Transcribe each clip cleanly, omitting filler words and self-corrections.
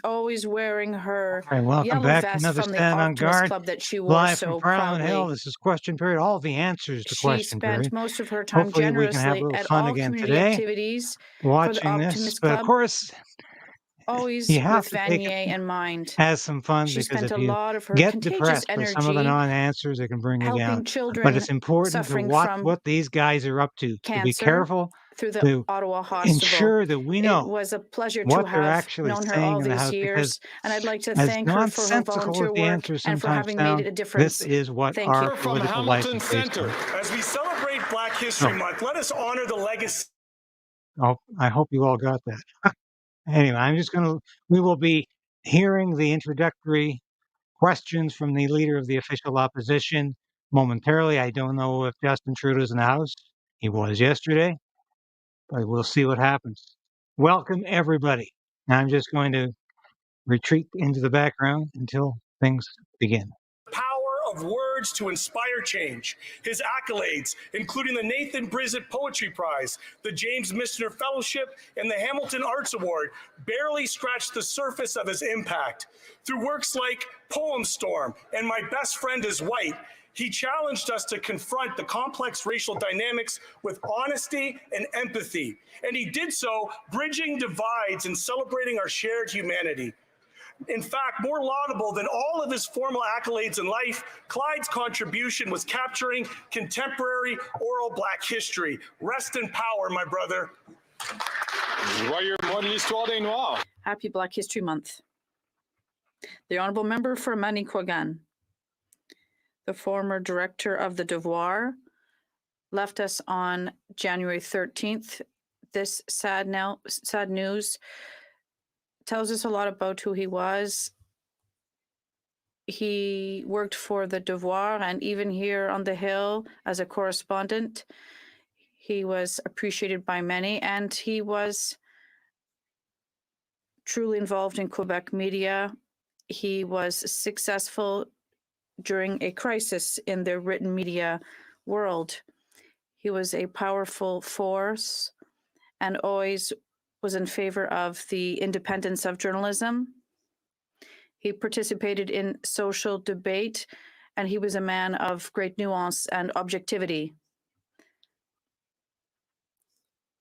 always wearing her All right, welcome yellow back to vest another from the Stand on Optimist Guard. Club that she wore Live so from Parliament Hill, proudly. this is question period. All the answers to She question spent period. most of her time Hopefully we can have a generously little at fun all again community today activities for the watching this. Optimist But of Club, course, always you have with to take Vanier it in mind. as some fun, She because spent if a you lot of her get contagious depressed with some of the energy non-answers, it can bring you down. helping But children it's important to suffering watch from what these guys are up to be cancer careful, through the to Ottawa hospital. ensure that we It know was a pleasure to what they're have actually known her saying all in the these House, because years, and I'd like to as thank her for her nonsensical volunteer as the work answers and for sometimes having made sound, a this difference. is what Thank our you. From political life Hamilton is based Center, on. as we celebrate Black History Month, let us honor the legacy. Oh, I hope you all got that. Anyway, we will be hearing the introductory questions from the leader of the official opposition momentarily. I don't know if Justin Trudeau's in the House. He was yesterday, but we'll see what happens. Welcome, everybody. I'm just going to retreat into the background until things begin. Power of words to inspire change. His accolades, including the Nathan Brissett Poetry Prize, the James Michener Fellowship, and the Hamilton Arts Award, barely scratched the surface of his impact. Through works like Poem Storm and My Best Friend is White, he challenged us to confront the complex racial dynamics with honesty and empathy. And he did so bridging divides and celebrating our shared humanity. In fact, more laudable than all of his formal accolades in life, Clyde's contribution was capturing contemporary oral Black history. Rest in power, my brother. Joyeux mois de l'histoire des Noirs. Happy Black History Month. The Honourable Member for Manicouagan, the former director of the Devoir, left us on January 13th. This sad news tells us a lot about who he was. He worked for the Devoir, and even here on the Hill as a correspondent, he was appreciated by many, and he was truly involved in Quebec media. He was successful during a crisis in the written media world. He was a powerful force and always was in favor of the independence of journalism. He participated in social debate, and he was a man of great nuance and objectivity.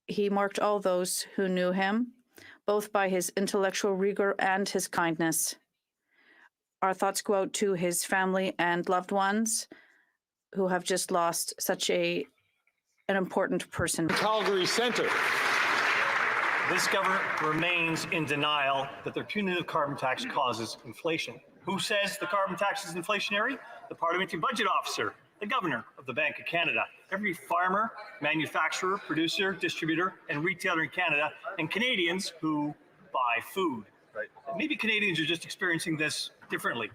He marked all those who knew him, both by his intellectual rigor and his kindness. Our thoughts go out to his family and loved ones who have just lost such an important person. Calgary Centre. This government remains in denial that their punitive carbon tax causes inflation. Who says the carbon tax is inflationary? The Parliamentary Budget Officer, the Governor of the Bank of Canada, every farmer, manufacturer, producer, distributor, and retailer in Canada, and Canadians who buy food. Right. Maybe Canadians are just experiencing this differently.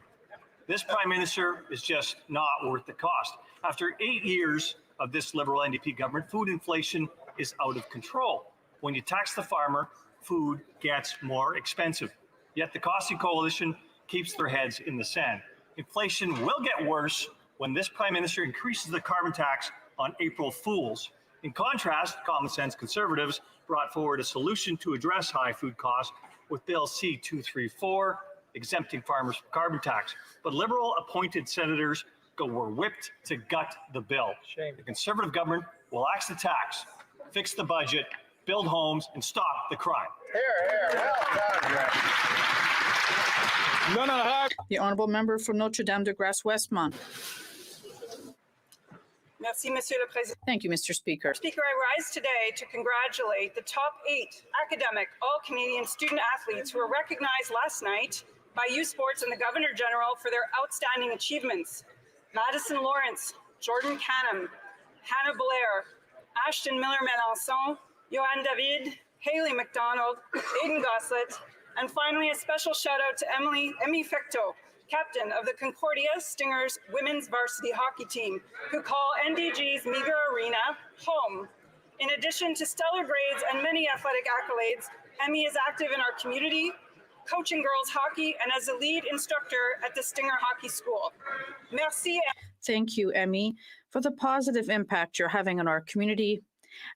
This Prime Minister is just not worth the cost. After 8 years of this Liberal NDP government, food inflation is out of control. When you tax the farmer, food gets more expensive. Yet the Costly Coalition keeps their heads in the sand. Inflation will get worse when this Prime Minister increases the carbon tax on April Fools. In contrast, common sense Conservatives brought forward a solution to address high food costs with Bill C-234, exempting farmers from carbon tax. But Liberal appointed senators were whipped to gut the bill. Shame. The Conservative government will axe the tax, fix the budget, build homes, and stop the crime. The Honourable Member for Notre-Dame-de-Grâce-Westmont. Merci, Monsieur le Président. Thank you, Mr. Speaker. Speaker, I rise today to congratulate the top 8 academic all-Canadian student athletes who were recognized last night by Youth Sports and the Governor-General for their outstanding achievements. Madison Lawrence, Jordan Canham, Hannah Blair, Ashton Miller-Melançon, Johan David, Haley McDonald, Aiden Goslet, and finally a special shout out to Emmy Fecto, captain of the Concordia Stingers women's varsity hockey team, who call NDG's meager arena home. In addition to stellar grades and many athletic accolades, Emmy is active in our community, coaching girls hockey, and as a lead instructor at the Stinger Hockey School. Merci. Thank you, Emmy, for the positive impact you're having on our community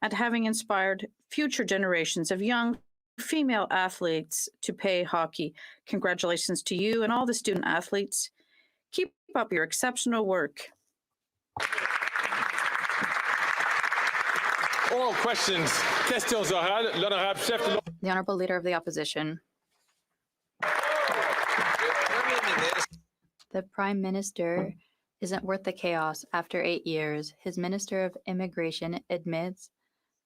and having inspired future generations of young female athletes to pay hockey. Congratulations to you and all the student athletes. Keep up your exceptional work. Oral questions. Questions orales. L'honorable chef de l'ordre. The Honourable Leader of the Opposition. The Prime Minister isn't worth the chaos after 8 years. His Minister of Immigration admits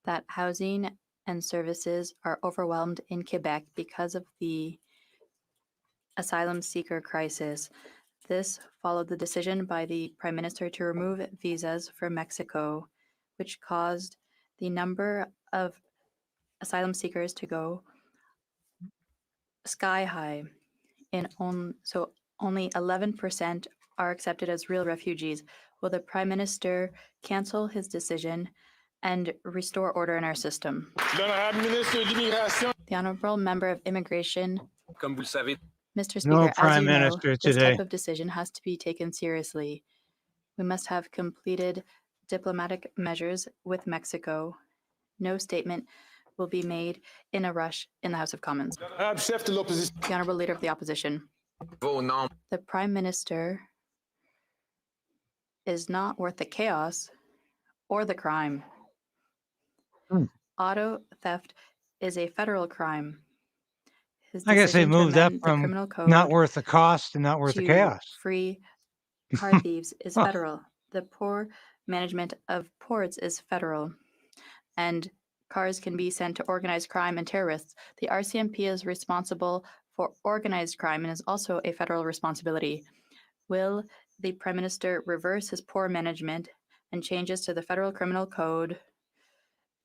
that housing and services are overwhelmed in Quebec because of the asylum seeker crisis. This followed the decision by the Prime Minister to remove visas from Mexico, which caused the number of asylum seekers to go sky high. So only 11% are accepted as real refugees. Will the Prime Minister cancel his decision and restore order in our system? L'honorable ministre de l'Immigration. The Honourable Member of Immigration. Comme vous le savez, Mr. No Speaker, as Prime you know, Minister this today. type of decision has to be taken seriously. We must have completed diplomatic measures with Mexico. No statement will be made in a rush in the House of Commons. L'honorable chef de l'opposition. The Honourable Leader of the Opposition. vos noms The Prime Minister is not worth the chaos or the crime. Auto theft is a federal crime. His I guess they decision to moved up amend the from criminal code not worth the cost and not worth the to chaos. free car thieves is Huh. federal. The poor management of ports is federal. And cars can be sent to organized crime and terrorists. The RCMP is responsible for organized crime and is also a federal responsibility. Will the Prime Minister reverse his poor management and changes to the federal criminal code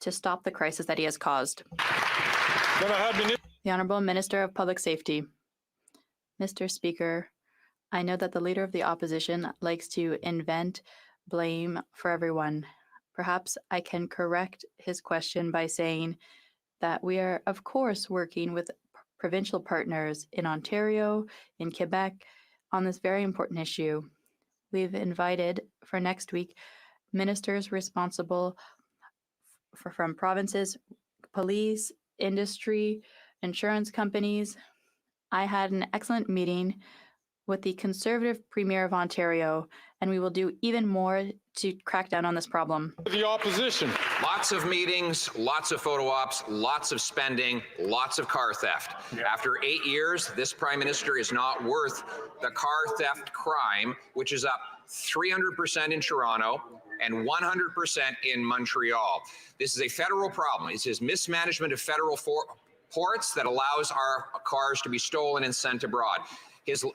to stop the crisis that he has caused? L'honorable ministre. The Honourable Minister of Public Safety. Mr. Speaker, I know that the Leader of the Opposition likes to invent blame for everyone. Perhaps I can correct his question by saying that we are, of course, working with provincial partners in Ontario, in Quebec, on this very important issue. We've invited for next week ministers responsible from provinces, police, industry, insurance companies. I had an excellent meeting with the Conservative Premier of Ontario, and we will do even more to crack down on this problem. The opposition. lots of meetings, lots of photo ops, lots of spending, lots of car theft. After 8 years, this Prime Minister is not worth the car theft crime, which is up 300% in Toronto and 100% in Montreal. This is a federal problem. It's his mismanagement of federal ports that allows our cars to be stolen and sent abroad. His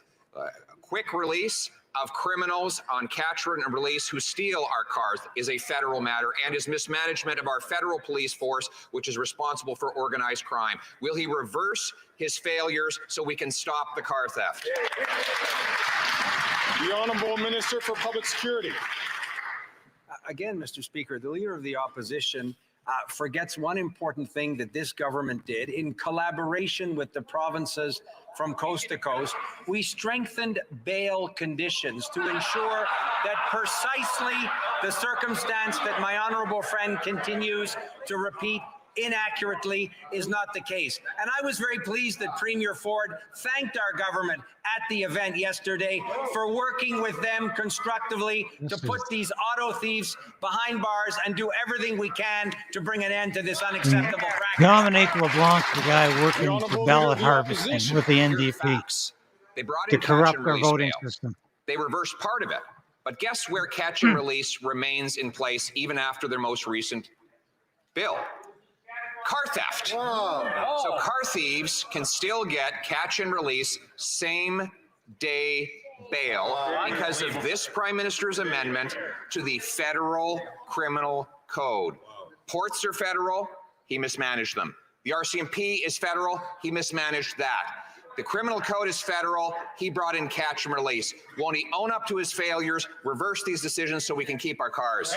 quick release of criminals on catch and release who steal our cars is a federal matter, and his mismanagement of our federal police force, which is responsible for organized crime. Will he reverse his failures so we can stop the car theft? The Honourable Minister for Public Security. Again, Mr. Speaker, the Leader of the Opposition forgets one important thing that this government did in collaboration with the provinces from coast to coast. We strengthened bail conditions to ensure that precisely the circumstance that my honourable friend continues to repeat inaccurately is not the case. And I was very pleased that Premier Ford thanked our government at the event yesterday for working with them constructively to put these auto thieves behind bars and do everything we can to bring an end to this unacceptable practice. Dominic LeBlanc, the guy working for ballot harvesting with the NDP They brought to in catch corrupt and our release voting bail. system. They reversed part of it. But guess where catch and release remains in place even after their most recent bill? Car theft. So car thieves can still get catch and release same day bail because of this Prime Minister's amendment to the federal criminal code. Ports are federal, he mismanaged them. The RCMP is federal, he mismanaged that. The criminal code is federal, he brought in catch and release. Won't he own up to his failures, reverse these decisions so we can keep our cars?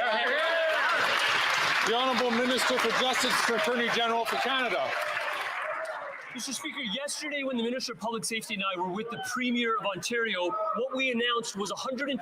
The Honourable Minister for Justice and Attorney General for Canada. Mr. Speaker, yesterday when the Minister of Public Safety and I were with the Premier of Ontario, what we announced was $121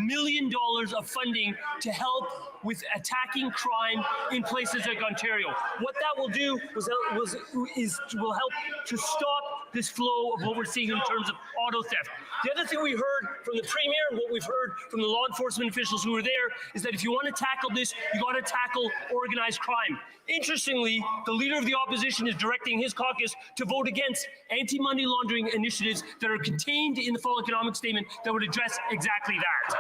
million of funding to help with attacking crime in places like Ontario. What that will do will help to stop this flow of what we're seeing in terms of auto theft. The other thing we heard from the Premier and what we've heard from the law enforcement officials who were there is that if you want to tackle this, you got to tackle organized crime. Interestingly, the Leader of the Opposition is directing his caucus to vote against anti-money laundering initiatives that are contained in the fall economic statement that would address exactly that.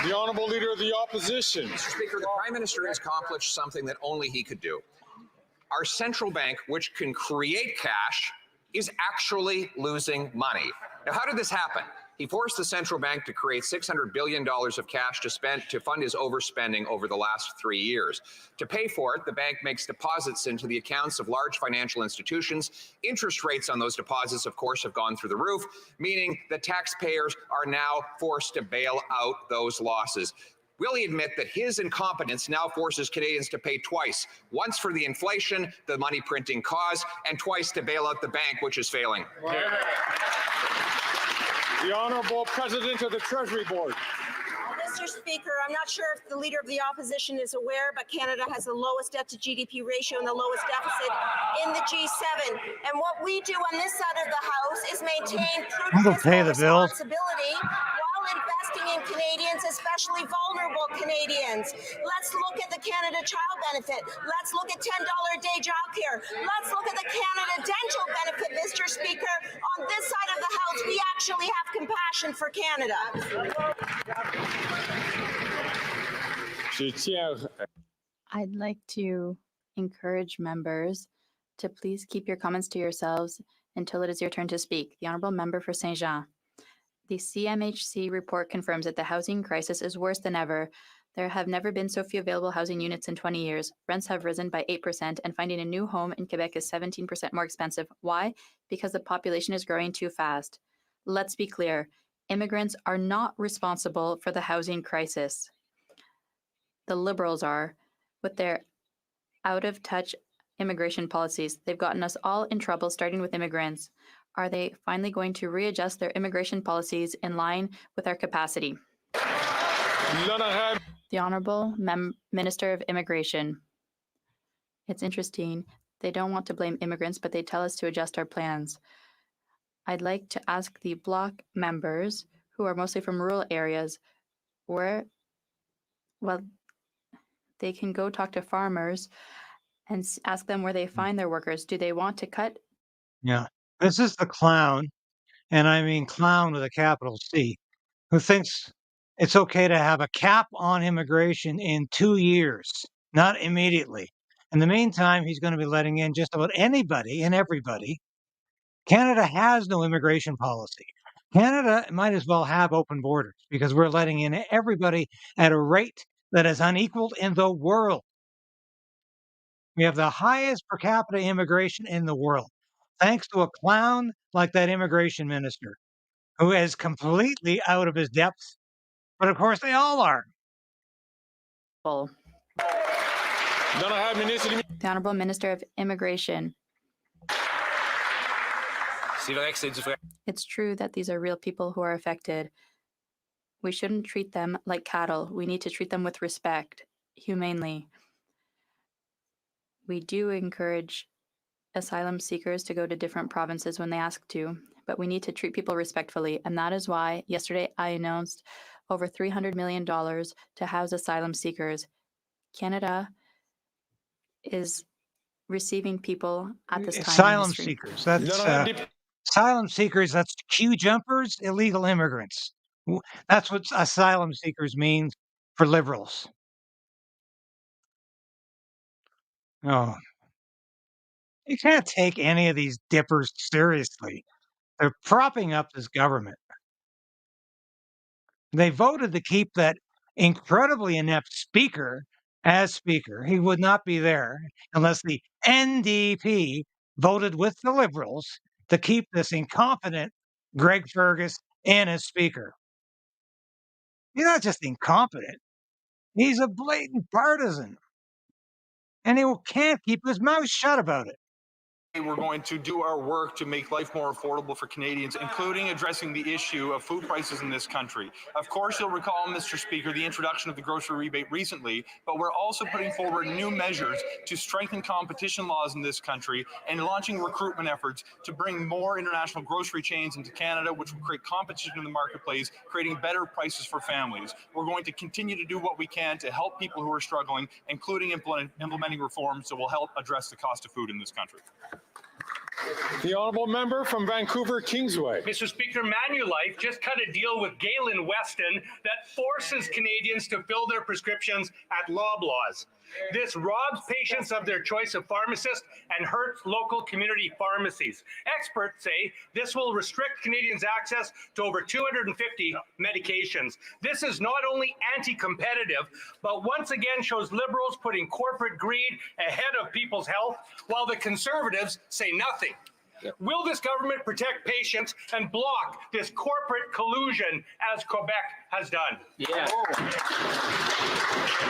The Honourable Leader of the Opposition. Mr. Speaker, the Prime Minister has accomplished something that only he could do. Our central bank, which can create cash, is actually losing money. Now, how did this happen? He forced the central bank to create $600 billion of cash to fund his overspending over the last 3 years. To pay for it, the bank makes deposits into the accounts of large financial institutions. Interest rates on those deposits, of course, have gone through the roof, meaning that taxpayers are now forced to bail out those losses. Will he admit that his incompetence now forces Canadians to pay twice, once for the inflation the money printing caused, and twice to bail out the bank, which is failing? The Honourable President of the Treasury Board. Mr. Speaker, I'm not sure if the Leader of the Opposition is aware, but Canada has the lowest debt to GDP ratio and the lowest deficit in the G7. And what we do on this side of the House is maintain prudent fiscal responsibility while investing in Canadians, especially vulnerable Canadians. Let's look at the Canada Child Benefit. Let's look at $10 a day childcare. Let's look at the Canada Dental Benefit, Mr. Speaker. On this side of the House, we actually have compassion for Canada. I'd like to encourage members to please keep your comments to yourselves until it is your turn to speak. The Honourable Member for Saint Jean. The CMHC report confirms that the housing crisis is worse than ever. There have never been so few available housing units in 20 years. Rents have risen by 8%, and finding a new home in Quebec is 17% more expensive. Why? Because the population is growing too fast. Let's be clear. Immigrants are not responsible for the housing crisis. The Liberals are, with their out-of-touch immigration policies. They've gotten us all in trouble, starting with immigrants. Are they finally going to readjust their immigration policies in line with our capacity? The Honourable Minister of Immigration. It's interesting. They don't want to blame immigrants, but they tell us to adjust our plans. I'd like to ask the Bloc members, who are mostly from rural areas, they can go talk to farmers and ask them where they find their workers. Do they want to cut? Yeah, this is the clown, and I mean clown with a capital C, who thinks it's okay to have a cap on immigration in 2 years, not immediately. In the meantime, he's going to be letting in just about anybody and everybody. Canada has no immigration policy. Canada might as well have open borders because we're letting in everybody at a rate that is unequaled in the world. We have the highest per capita immigration in the world, thanks to a clown like that immigration minister, who is completely out of his depth. But of course, they all are. The Honourable Minister of Immigration. It's true that these are real people who are affected. We shouldn't treat them like cattle. We need to treat them with respect, humanely. We do encourage asylum seekers to go to different provinces when they ask to, but we need to treat people respectfully. And that is why yesterday I announced over $300 million to house asylum seekers. Canada is receiving people at this time. Asylum seekers. Asylum seekers, that's queue jumpers, illegal immigrants. That's what asylum seekers means for Liberals. Oh, you can't take any of these dippers seriously. They're propping up this government. They voted to keep that incredibly inept speaker as speaker. He would not be there unless the NDP voted with the Liberals to keep this incompetent Greg Fergus in as speaker. He's not just incompetent. He's a blatant partisan. and he can't keep his mouth shut about it. We're going to do our work to make life more affordable for Canadians, including addressing the issue of food prices in this country. Of course, you'll recall, Mr. Speaker, the introduction of the grocery rebate recently, but we're also putting forward new measures to strengthen competition laws in this country and launching recruitment efforts to bring more international grocery chains into Canada, which will create competition in the marketplace, creating better prices for families. We're going to continue to do what we can to help people who are struggling, including implementing reforms that will help address the cost of food in this country. The honourable member from Vancouver Kingsway. Mr. Speaker, Manulife just cut a deal with Galen Weston that forces Canadians to fill their prescriptions at Loblaws. This robs patients of their choice of pharmacist and hurts local community pharmacies. Experts say this will restrict Canadians' access to over 250 medications. This is not only anti-competitive, but once again shows Liberals putting corporate greed ahead of people's health, while the Conservatives say nothing. Will this government protect patients and block this corporate collusion as Quebec has done? Yeah.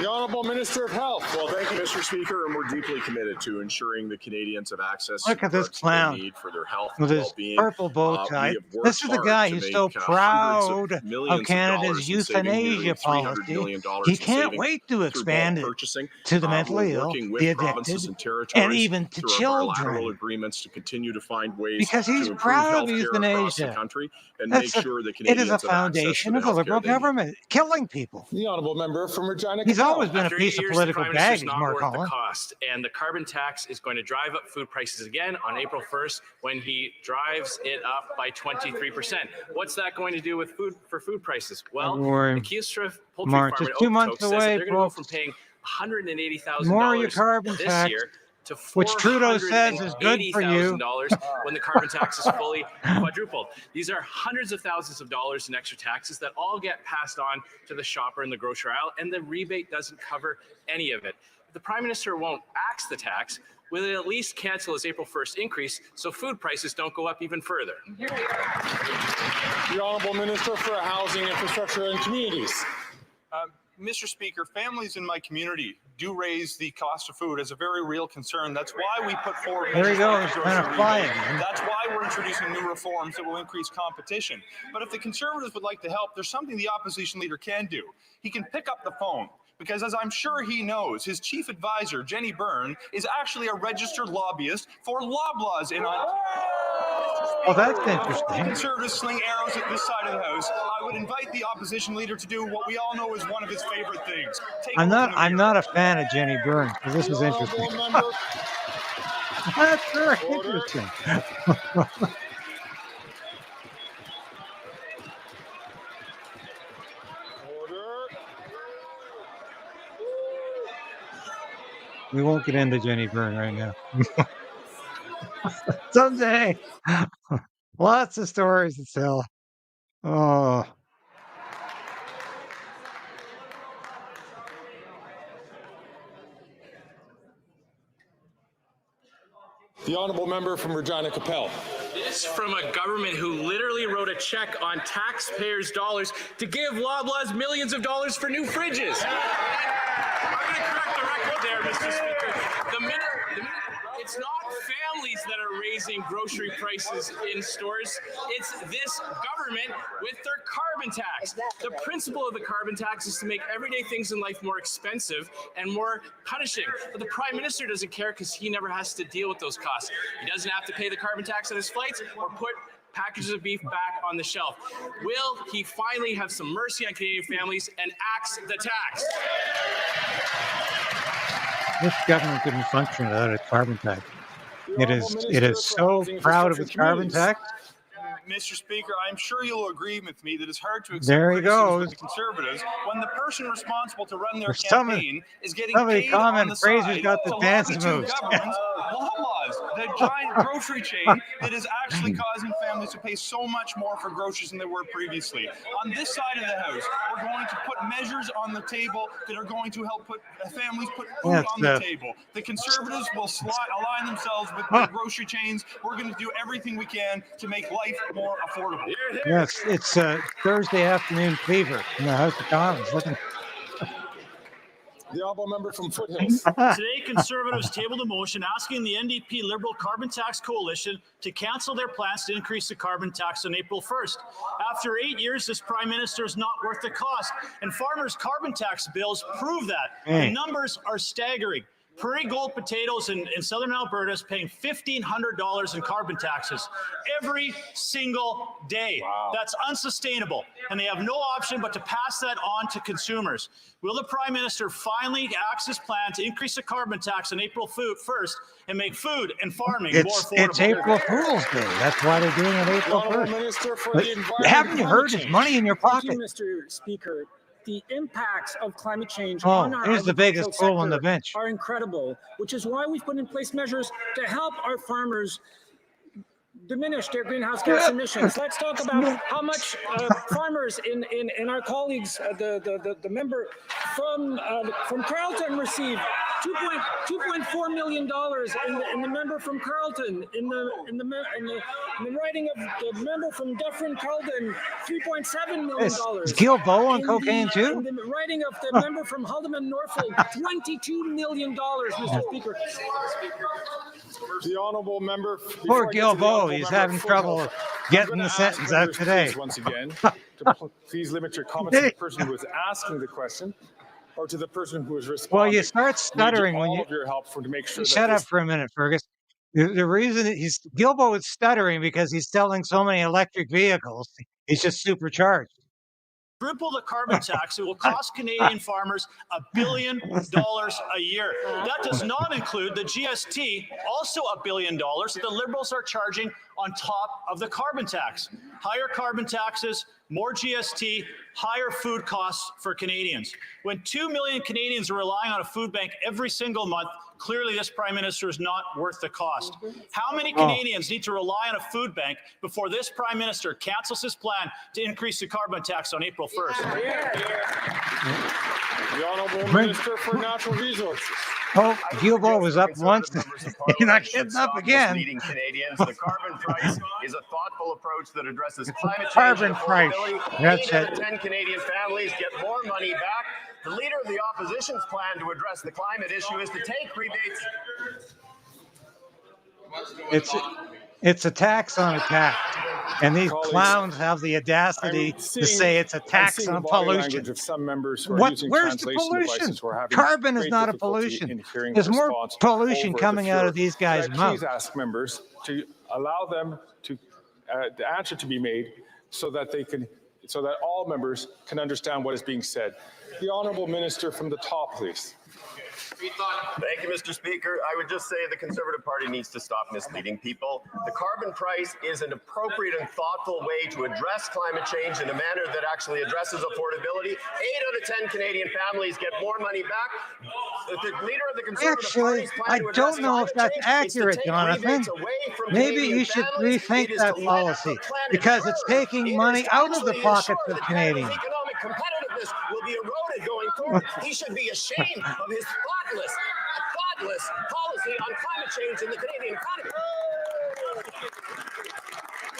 The Honourable Minister of Health. Well, thank you, Mr. Speaker, and we're deeply committed to ensuring that Canadians have access Look to at this products clown they need for their health with and his well-being. purple bow tie. We have worked This is the hard guy to who's make so hundreds proud millions of Canada's dollars and saving nearly euthanasia $300 policy. million He in can't savings wait to through expand bulk it purchasing. to the mentally We're ill, working with the provinces addicted, and territories and even to through our bilateral children. agreements to continue to find ways Because he's to improve proud of healthcare across the euthanasia. country and That's make sure that it is Canadians a have access foundation to of the the Liberal healthcare they need. government, killing people. The honourable member from Regina. He's always been a After 8 piece of years, political the Prime Minister's baggage, not Mark worth the Holland. cost, and the carbon tax is going to drive up food prices again on April 1st when he drives it up by 23%. What's that going to do with food prices? Well, Don't worry, the Keystra poultry March farm is in 2 Okotoks months says that away, they're going to go from folks. paying More of your $180,000 carbon this tax, year to which Trudeau says is good for you. $480,000 when the carbon tax is fully quadrupled. These are hundreds of thousands of dollars in extra taxes that all get passed on to the shopper in the grocery aisle, and the rebate doesn't cover any of it. If the Prime Minister won't axe the tax, will it at least cancel his April 1st increase so food prices don't go up even further? The Honourable Minister for Housing, Infrastructure and Communities. Mr. Speaker, families in my community do raise the cost of food as a very real concern. That's why we put forward. There he goes, grocery kind of rebate. flying, man. That's why we're introducing new reforms that will increase competition. But if the Conservatives would like to help, there's something the opposition leader can do. He can pick up the phone. Because as I'm sure he knows, his chief advisor, Jenny Byrne, is actually a registered lobbyist for Loblaws in Ontario. Oh, that's Before the interesting. Conservatives sling arrows at this side of the House, I would invite the opposition leader to do what we all know is one of his favorite things. Take a look in the I'm mirror. not a fan of Jenny Byrne, so this is interesting. That's very interesting. We won't get into Jenny Byrne right now. Someday. Lots of stories to tell. Oh. The Honourable Member from Regina Capel. This from a government who literally wrote a check on taxpayers' dollars to give Loblaws millions of dollars for new fridges. I'm going to correct the record there, Mr. Speaker. It's not families that are raising grocery prices in stores. It's this government with their carbon tax. The principle of the carbon tax is to make everyday things in life more expensive and more punishing. But the Prime Minister doesn't care because he never has to deal with those costs. He doesn't have to pay the carbon tax on his flights or put packages of beef back on the shelf. Will he finally have some mercy on Canadian families and axe the tax? This government couldn't function without a carbon tax. It is so proud of its carbon tax. Mr. Speaker, I'm sure you'll agree with me that it's hard to accept There he criticism goes. from the Conservatives when the person responsible to run their Somebody- campaign is getting somebody paid on comment, the Fraser's side got the to dance lobby two moves. governments, Loblaws, the giant grocery chain that is actually causing families to pay so much more for groceries than they were previously. On this side of the House, we're going to put measures on the table that are going to help put families put food Yes, on the table. The Conservatives will align themselves with the grocery chains. We're going to do everything we can to make life more affordable. Yes, it's Thursday afternoon fever in the House of Commons. The honourable member from Foothills. Today, Conservatives tabled a motion asking the NDP Liberal Carbon Tax Coalition to cancel their plans to increase the carbon tax on April 1st. After 8 years, this Prime Minister is not worth the cost, and farmers' carbon tax bills prove that. The numbers are staggering. Prairie Gold Potatoes in southern Alberta is paying $1,500 in carbon taxes every single day. Wow. That's unsustainable, and they have no option but to pass that on to consumers. Will the Prime Minister finally axe his plan to increase the carbon tax on April 1st and make food and farming more affordable? It's April Fool's Day. That's why they're doing it April 1st. Haven't you heard there's money in your pocket? Thank you, Mr. Speaker. The impacts of climate change on our here's the biggest fool on the bench. Are incredible, which is why we've put in place measures to help our farmers diminish their greenhouse gas emissions. Let's talk about how much farmers in our colleagues, the member from Carleton received $2.4 million in the member from Carleton, in the writing of the member from Dufferin Carleton, $3.7 million. Is Gilbo on cocaine too? In the writing of the member from Haldimand Norfolk, $22 million, Mr. Speaker. The honourable member. Poor Gilbo, he's having trouble getting the sentence out today. Once again, to please limit your comments to the person who is asking the question, or to the person who is responding. Well, you start stuttering when you. Your help to make sure. Shut up for a minute, Fergus. The reason Gilbo is stuttering because he's selling so many electric vehicles. He's just supercharged. Triple the carbon tax, it will cost Canadian farmers $1 billion a year. That does not include the GST, also $1 billion that the Liberals are charging on top of the carbon tax. Higher carbon taxes, more GST, higher food costs for Canadians. When 2 million Canadians are relying on a food bank every single month, clearly this Prime Minister is not worth the cost. How many Canadians need to rely on a food bank before this Prime Minister cancels his plan to increase the carbon tax on April 1st? The Honourable Minister for Natural Resources. Oh, Gilbo was up once. He's not getting up again. Misleading Canadians. The carbon price is a thoughtful approach that addresses climate change. Carbon price. That's 8 out of 10 Canadian families get more money back. The leader of the opposition's plan to address the climate issue is to take rebates. It's a tax on a tax. And these clowns have the audacity to say it's a tax on pollution. Of some members who are where's the pollution? Carbon is not a pollution. There's more pollution coming out of these guys' mouths. Please ask members to allow them to the answer to be made so that all members can understand what is being said. The Honourable Minister from the top, please. Thank you, Mr. Speaker. I would just say the Conservative Party needs to stop misleading people. The carbon price is an appropriate and thoughtful way to address climate change in a manner that actually addresses affordability. 8 out of 10 Canadian families get more money back. The leader of the Conservative Party's plan to address I don't know if that's accurate, Jonathan. Maybe you should rethink that policy because it's taking money out of the pockets of Canadians. Economic competitiveness will be eroded going forward. He should be ashamed of his thoughtless policy on climate change in the Canadian economy.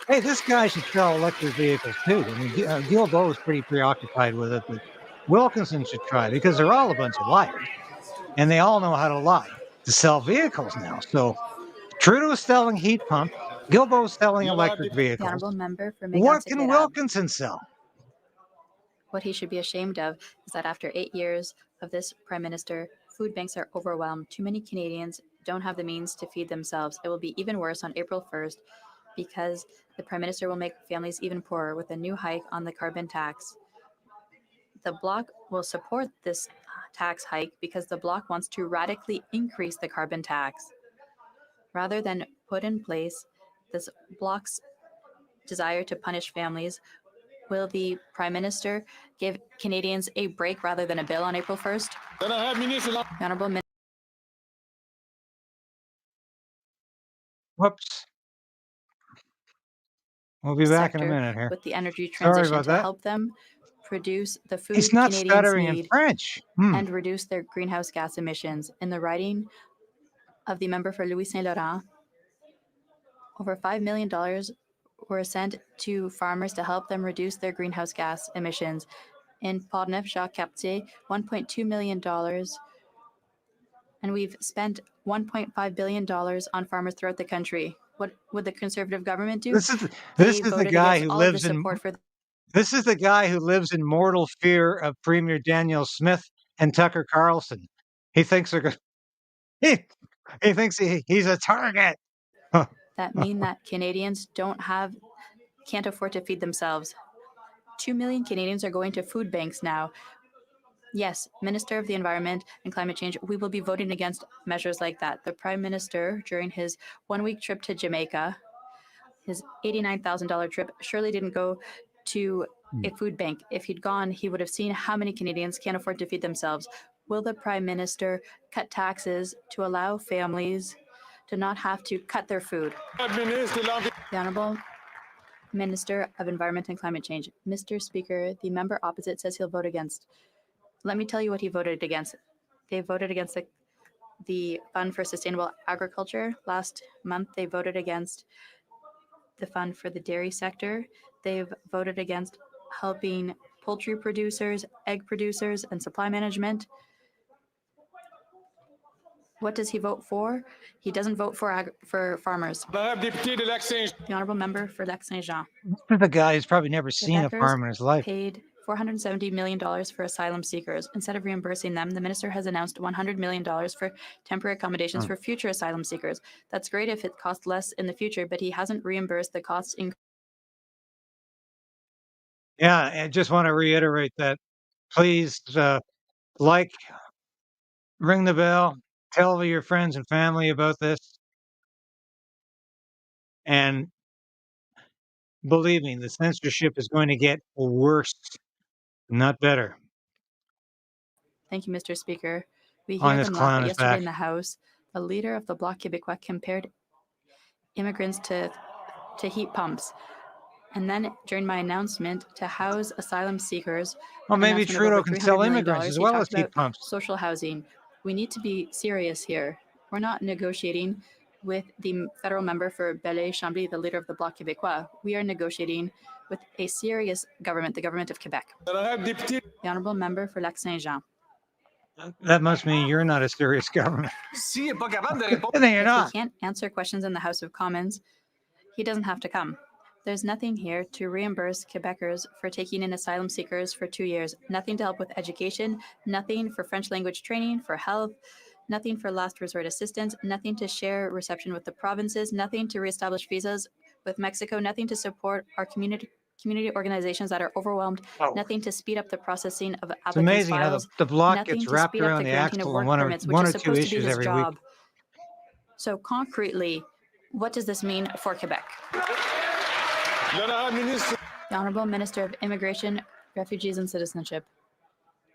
Hey, this guy should sell electric vehicles too. I mean, Gilbo is pretty preoccupied with it, but Wilkinson should try because they're all a bunch of liars. And they all know how to lie to sell vehicles now. So Trudeau's selling heat pumps. Gilbo's selling electric vehicles. What can Wilkinson sell? What he should be ashamed of is that after 8 years of this Prime Minister, food banks are overwhelmed. Too many Canadians don't have the means to feed themselves. It will be even worse on April 1st because the Prime Minister will make families even poorer with a new hike on the carbon tax. The Bloc will support this tax hike because the Bloc wants to radically increase the carbon tax. Rather than put in place this Bloc's desire to punish families, will the Prime Minister give Canadians a break rather than a bill on April 1st? Then I have The Honourable Minister. Whoops. We'll be back in a minute here. With the energy transition to help them produce the food He's not Canadians stuttering need in French. and reduce their greenhouse gas emissions. In the writing of the member for Louis Saint Laurent, over $5 million were sent to farmers to help them reduce their greenhouse gas emissions. in Portneuf, Jacques Cartier, $1.2 million. And we've spent $1.5 billion on farmers throughout the country. What would the Conservative government do? This is They the voted guy against who all of the lives in support for this is the guy who lives in mortal fear of Premier Daniel Smith and Tucker Carlson. He thinks they're good. He thinks he's a target. that mean that Canadians can't afford to feed themselves. 2 million Canadians are going to food banks now. Yes, Minister of the Environment and Climate Change, we will be voting against measures like that. The Prime Minister, during his one-week trip to Jamaica, his $89,000 trip, surely didn't go to a food bank. If he'd gone, he would have seen how many Canadians can't afford to feed themselves. Will the Prime Minister cut taxes to allow families to not have to cut their food? The Honourable Minister of Environment and Climate Change. Mr. Speaker, the member opposite says he'll vote against. Let me tell you what he voted against. They voted against the Fund for Sustainable Agriculture. Last month, they voted against the fund for the dairy sector. They've voted against helping poultry producers, egg producers, and supply management. What does he vote for? He doesn't vote for farmers. The Honourable Member for Lac-Saint-Jean. This is the guy who's probably never seen a Quebecers farm in his life. paid $470 million for asylum seekers. Instead of reimbursing them, the minister has announced $100 million for temporary accommodations for future asylum seekers. That's great if it costs less in the future, but he hasn't reimbursed the costs. Yeah, I just want to reiterate that. Please, ring the bell, tell your friends and family about this. And believe me, the censorship is going to get worse, not better. Thank you, Mr. Speaker. We On hear this them laugh, clown but is yesterday back. in the House, the leader of the Bloc Québécois compared immigrants to heat pumps. And then during my announcement to house asylum seekers, Well, maybe announcement of over Trudeau can $300 sell million, immigrants as he well as talked heat about pumps. social housing. We need to be serious here. We're not negotiating with the federal member for Belleuil-Chambly, the leader of the Bloc Québécois. We are negotiating with a serious government, the government of Quebec. The honourable member for Lac-Saint-Jean. That must mean you're not a serious government. No, you're If not. he can't answer questions in the House of Commons, he doesn't have to come. There's nothing here to reimburse Quebecers for taking in asylum seekers for 2 years. Nothing to help with education, nothing for French language training, for health, nothing for last resort assistance, nothing to share reception with the provinces, nothing to reestablish visas with Mexico, nothing to support our community organizations that are overwhelmed, nothing to speed up the processing of It's applicants' amazing how files, the block nothing gets to wrapped speed up around the the granting of axle work on permits, which one is or two supposed to be issues his every week. job. So concretely, what does this mean for Quebec? The Honourable Minister of Immigration, Refugees and Citizenship.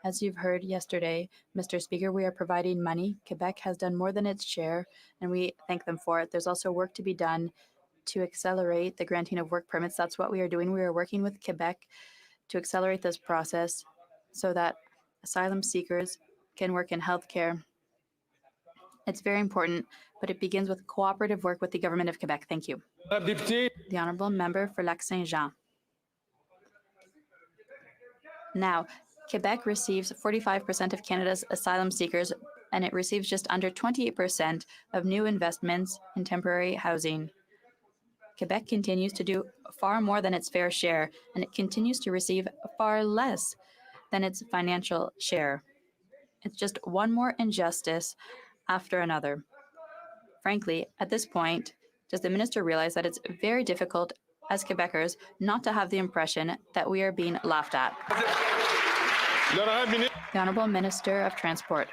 As you've heard yesterday, Mr. Speaker, we are providing money. Quebec has done more than its share, and we thank them for it. There's also work to be done to accelerate the granting of work permits. That's what we are doing. We are working with Quebec to accelerate this process so that asylum seekers can work in healthcare. It's very important, but it begins with cooperative work with the Government of Quebec. Thank you. The Honourable Member for Lac-Saint-Jean. Now, Quebec receives 45% of Canada's asylum seekers, and it receives just under 28% of new investments in temporary housing. Quebec continues to do far more than its fair share, and it continues to receive far less than its financial share. It's just one more injustice after another. Frankly, at this point, does the minister realize that it's very difficult as Quebecers not to have the impression that we are being laughed at? The Honourable Minister of Transport.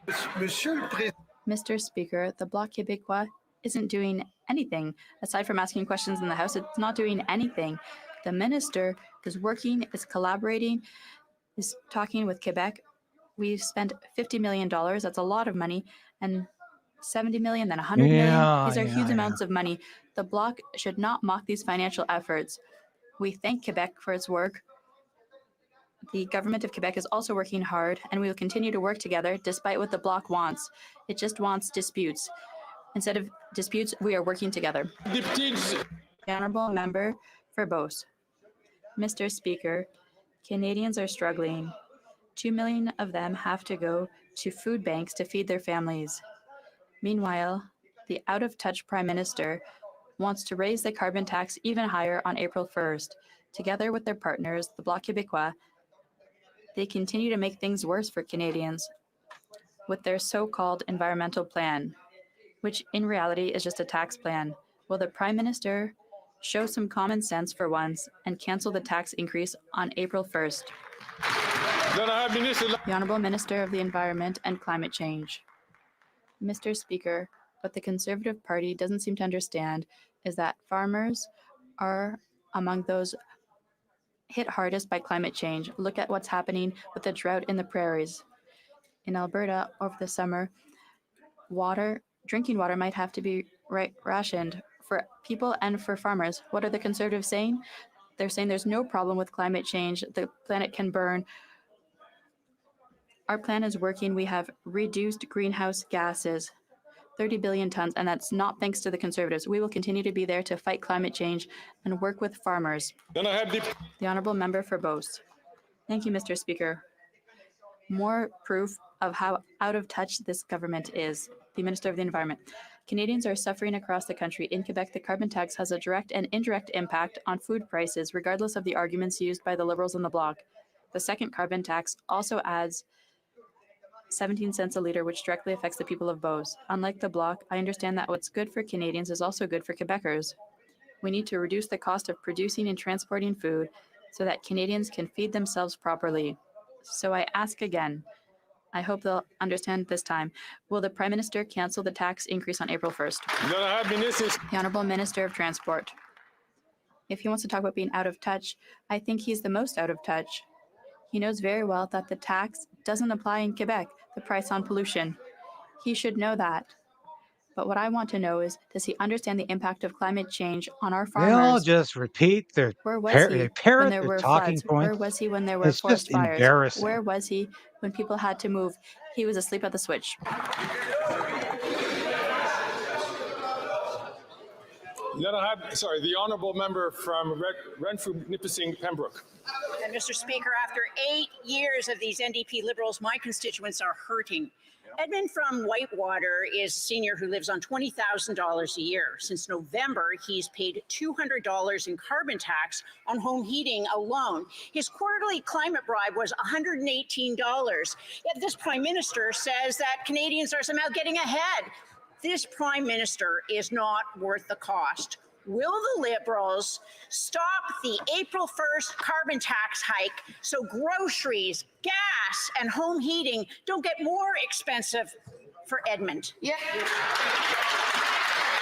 Mr. Speaker, the Bloc Québécois isn't doing anything. Aside from asking questions in the House, it's not doing anything. The minister is working, is collaborating, is talking with Quebec. We've spent $50 million. That's a lot of money. And 70 million, then 100 million. These are huge amounts of money. The Bloc should not mock these financial efforts. We thank Quebec for its work. The government of Quebec is also working hard, and we will continue to work together despite what the Bloc wants. It just wants disputes. Instead of disputes, we are working together. The Honourable Member for Beauce. Mr. Speaker, Canadians are struggling. 2 million of them have to go to food banks to feed their families. Meanwhile, the out-of-touch Prime Minister wants to raise the carbon tax even higher on April 1st. Together with their partners, the Bloc Québécois, they continue to make things worse for Canadians with their so-called environmental plan, which in reality is just a tax plan. Will the Prime Minister show some common sense for once and cancel the tax increase on April 1st? The Honourable Minister of the Environment and Climate Change. Mr. Speaker, what the Conservative Party doesn't seem to understand is that farmers are among those hit hardest by climate change. Look at what's happening with the drought in the prairies. In Alberta, over the summer, drinking water might have to be rationed for people and for farmers. What are the Conservatives saying? They're saying there's no problem with climate change. The planet can burn. Our plan is working. We have reduced greenhouse gases, 30 billion tons, and that's not thanks to the Conservatives. We will continue to be there to fight climate change and work with farmers. The Honourable Member for Beauce. Thank you, Mr. Speaker. More proof of how out of touch this government is. The Minister of the Environment. Canadians are suffering across the country. In Quebec, the carbon tax has a direct and indirect impact on food prices, regardless of the arguments used by the Liberals and the Bloc. The second carbon tax also adds 17 cents a litre, which directly affects the people of Beauce. Unlike the Bloc, I understand that what's good for Canadians is also good for Quebecers. We need to reduce the cost of producing and transporting food so that Canadians can feed themselves properly. So I ask again, I hope they'll understand this time, will the Prime Minister cancel the tax increase on April 1st? The Honourable Minister of Transport. If he wants to talk about being out of touch, I think he's the most out of touch. He knows very well that the tax doesn't apply in Quebec, the price on pollution. He should know that. But what I want to know is, does he understand the impact of climate change on our farmers? They all just repeat their they parrot their talking points. Where was he when there were forest fires? Embarrassing. Where was he when people had to move? He was asleep at the switch. The Honourable Member from Renfrew-Nipissing, Pembroke. And Mr. Speaker, after 8 years of these NDP Liberals, my constituents are hurting. Edmund from Whitewater is a senior who lives on $20,000 a year. Since November, he's paid $200 in carbon tax on home heating alone. His quarterly climate bribe was $118. Yet this Prime Minister says that Canadians are somehow getting ahead. This Prime Minister is not worth the cost. Will the Liberals stop the April 1st carbon tax hike so groceries, gas, and home heating don't get more expensive for Edmund? Yeah.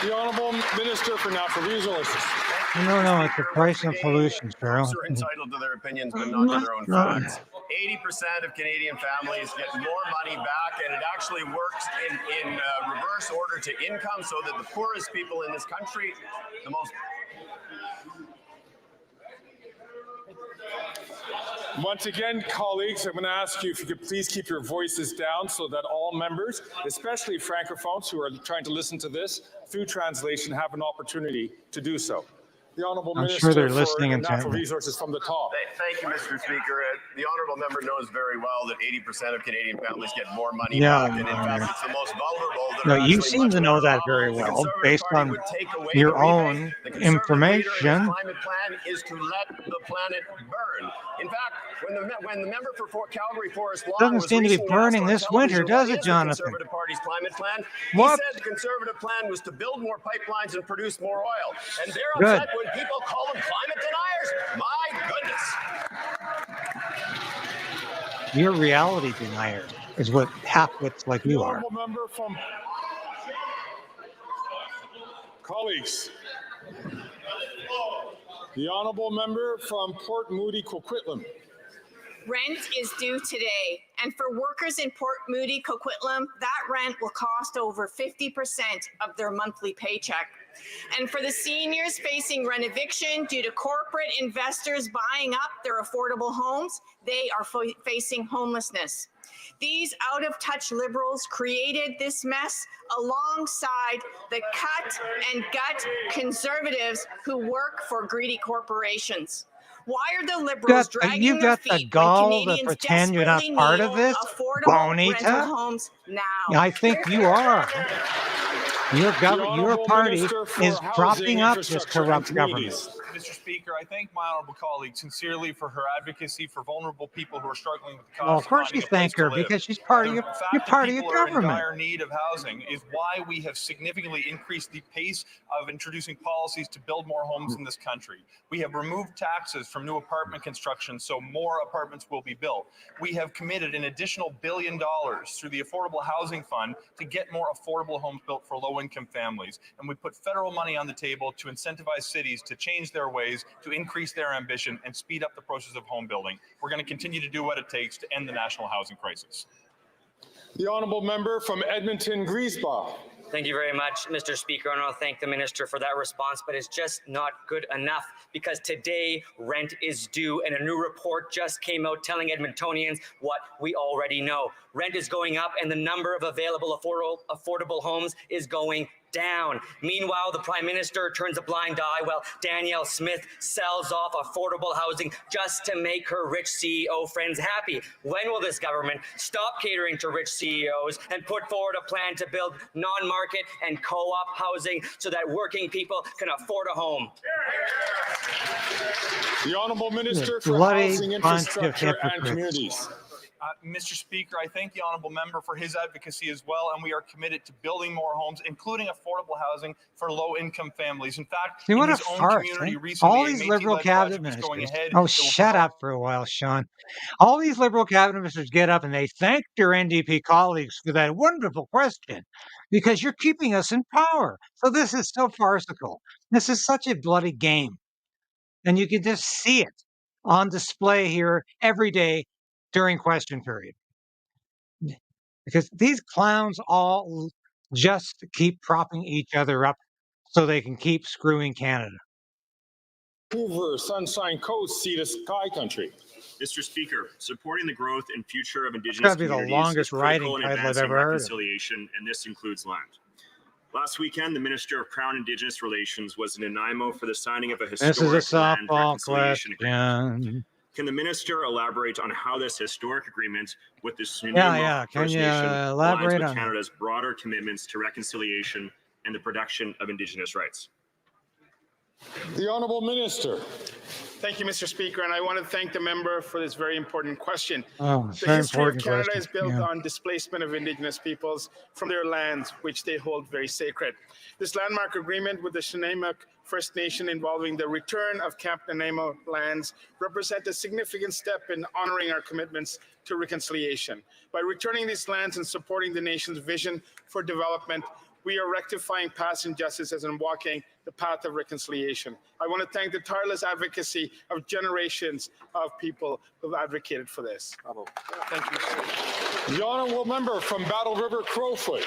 The Honourable Minister for Natural Resources. No, it's the price of pollution, Cheryl. Folks are entitled to their opinions, but not to their own facts. 80% of Canadian families get more money back, and it actually works in reverse order to income, so that the poorest people in this country, the most... Once again, colleagues, I'm going to ask you if you could please keep your voices down so that all members, especially francophones who are trying to listen to this through translation, have an opportunity to do so. The Honourable Minister they're for listening Natural Resources from the top. Thank you, Mr. Speaker. The Honourable Member knows very well that 80% of Canadian families get more money back, and in fact, it's the most vulnerable. No, you seem to know that very well, based on your own information. The climate plan is to let the planet burn. In fact, when the member for Calgary Forest Law doesn't seem to be burning this winter, does it, Jonathan? The Conservative Party's climate plan. What? He said the Conservative plan was to build more pipelines and produce more oil, and they're Good. upset when people call them climate deniers. My goodness. You're a reality denier, is what half-wits like you are. Member from colleagues. The Honourable Member from Port Moody, Coquitlam. Rent is due today, and for workers in Port Moody, Coquitlam, that rent will cost over 50% of their monthly paycheck. And for the seniors facing rent eviction due to corporate investors buying up their affordable homes, they are facing homelessness. These out-of-touch Liberals created this mess alongside the cut and gut Conservatives who work for greedy corporations. Why are the Liberals dragging You their got the feet when gall to Canadians pretend you're not desperately part need of this, affordable rental Bonita? homes now? I think you are. Your Honourable party Minister for is Housing, propping up this Infrastructure and corrupt government. Communities. Mr. Speaker, I thank my honourable colleague sincerely for her advocacy for vulnerable people who are struggling with the cost Well, of course of you finding a place thank to her live. because she's part of The you're fact part that of your people are in government. dire need of housing is why we have significantly increased the pace of introducing policies to build more homes in this country. We have removed taxes from new apartment construction so more apartments will be built. We have committed an additional $1 billion through the Affordable Housing Fund to get more affordable homes built for low-income families. And we put federal money on the table to incentivize cities to change their ways, to increase their ambition, and speed up the process of home building. We're going to continue to do what it takes to end the national housing crisis. The honourable member from Edmonton Griesbach. Thank you very much, Mr. Speaker, and I'll thank the minister for that response, but it's just not good enough because today rent is due and a new report just came out telling Edmontonians what we already know. Rent is going up and the number of available affordable homes is going down. Meanwhile, the Prime Minister turns a blind eye while Danielle Smith sells off affordable housing just to make her rich CEO friends happy. When will this government stop catering to rich CEOs and put forward a plan to build non-market and co-op housing so that working people can afford a home? The Honourable Minister for Bloody Housing, bunch of Infrastructure and hypocrites. Communities. Mr. Speaker, I thank the honourable member for his advocacy as well, and we are committed to building more homes, including affordable housing for low-income families. In fact, See, what in a his own farce, community eh? recently, All a these liberal Métis-led cabinet project is going ministers. ahead Oh, that will shut up for a while, Sean. All these liberal cabinet ministers get up and they thank their NDP colleagues for that wonderful question because you're keeping us in power. So this is so farcical. This is such a bloody game. And you can just see it on display here every day during question period. Because these clowns all just keep propping each other up so they can keep screwing Canada. Vancouver, Sunshine Coast, Sea to Sky Country. Mr. Speaker, supporting the growth and future of Indigenous Gotta be the communities longest is critical writing in title I've advancing ever heard of. reconciliation, and this includes land. Last weekend, the Minister of Crown Indigenous Relations was in Nanaimo for the signing of a This is a historic land softball reconciliation agreement. question. Can the Minister elaborate on how this historic agreement with the Yeah. Can First you Nation aligns elaborate with on it? Canada's broader commitments to reconciliation and the protection of Indigenous rights? The Honourable Minister. Thank you, Mr. Speaker, and I want to thank the member for this very important question. Oh, it's a The very history of important Canada question. is built Yeah. on displacement of Indigenous peoples from their lands, which they hold very sacred. This landmark agreement with the Snuneymuxw First Nation involving the return of Camp Nanaimo lands represent a significant step in honoring our commitments to reconciliation. By returning these lands and supporting the nation's vision for development, we are rectifying past injustices and walking the path of reconciliation. I want to thank the tireless advocacy of generations of people who have advocated for this. Bravo. Thank you. The Honourable Member from Battle River, Crowfoot.